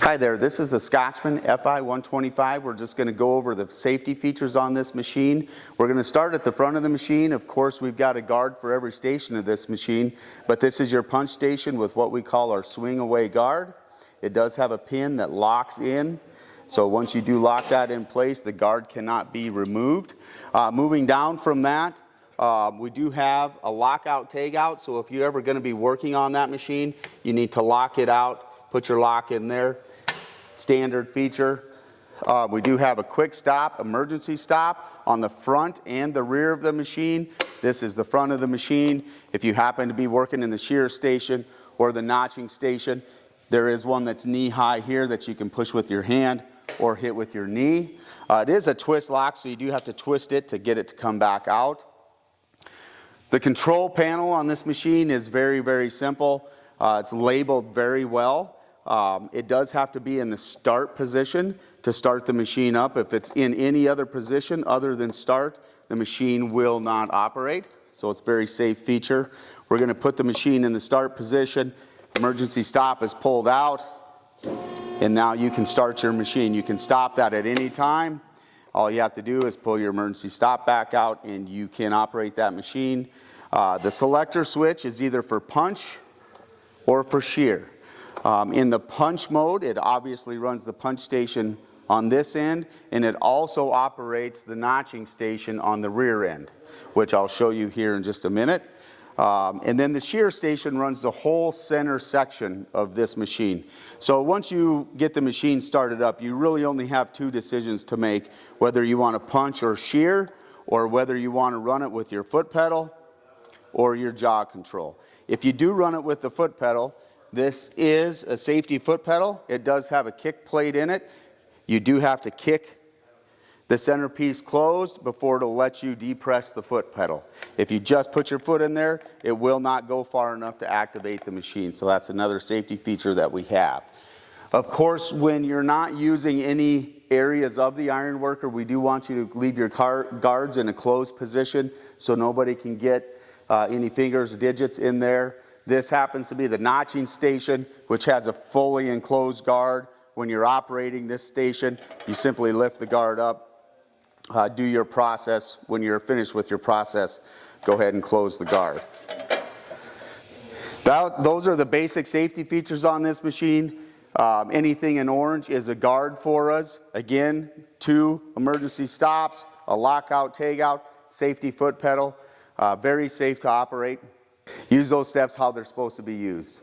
Hi there, this is the Scotchman FI 125. We're just going to go over the safety features on this machine. We're going to start at the front of the machine. Of course, we've got a guard for every station of this machine, but this is your punch station with what we call our swing away guard. It does have a pin that locks in, so once you do lock that in place, the guard cannot be removed. Moving down from that, we do have a lockout tagout, so if you're ever going to be working on that machine, you need to lock it out, put your lock in there. Standard feature. We do have a quick stop, emergency stop on the front and the rear of the machine. This is the front of the machine. If you happen to be working in the shear station or the notching station, there is one that's knee high here that you can push with your hand or hit with your knee. It is a twist lock, so you do have to twist it to get it to come back out. The control panel on this machine is very, very simple. It's labeled very well. It does have to be in the start position to start the machine up. If it's in any other position other than start, the machine will not operate. So it's a very safe feature. We're going to put the machine in the start position. Emergency stop is pulled out, and now you can start your machine. You can stop that at any time. All you have to do is pull your emergency stop back out and you can operate that machine. The selector switch is either for punch or for shear. In the punch mode, it obviously runs the punch station on this end, and it also operates the notching station on the rear end, which I'll show you here in just a minute. And then the shear station runs the whole center section of this machine. So once you get the machine started up, you really only have two decisions to make, whether you want to punch or shear, or whether you want to run it with your foot pedal or your jaw control. If you do run it with the foot pedal, this is a safety foot pedal. It does have a kick plate in it. You do have to kick the centerpiece closed before it'll let you depress the foot pedal. If you just put your foot in there, it will not go far enough to activate the machine. So that's another safety feature that we have. Of course, when you're not using any areas of the Ironworker, we do want you to leave your guards in a closed position so nobody can get any fingers or digits in there. This happens to be the notching station, which has a fully enclosed guard. When you're operating this station, you simply lift the guard up, do your process. When you're finished with your process, go ahead and close the guard. Those are the basic safety features on this machine. Anything in orange is a guard for us. Again, 2 emergency stops, a lockout tagout, safety foot pedal. Very safe to operate. Use those steps how they're supposed to be used.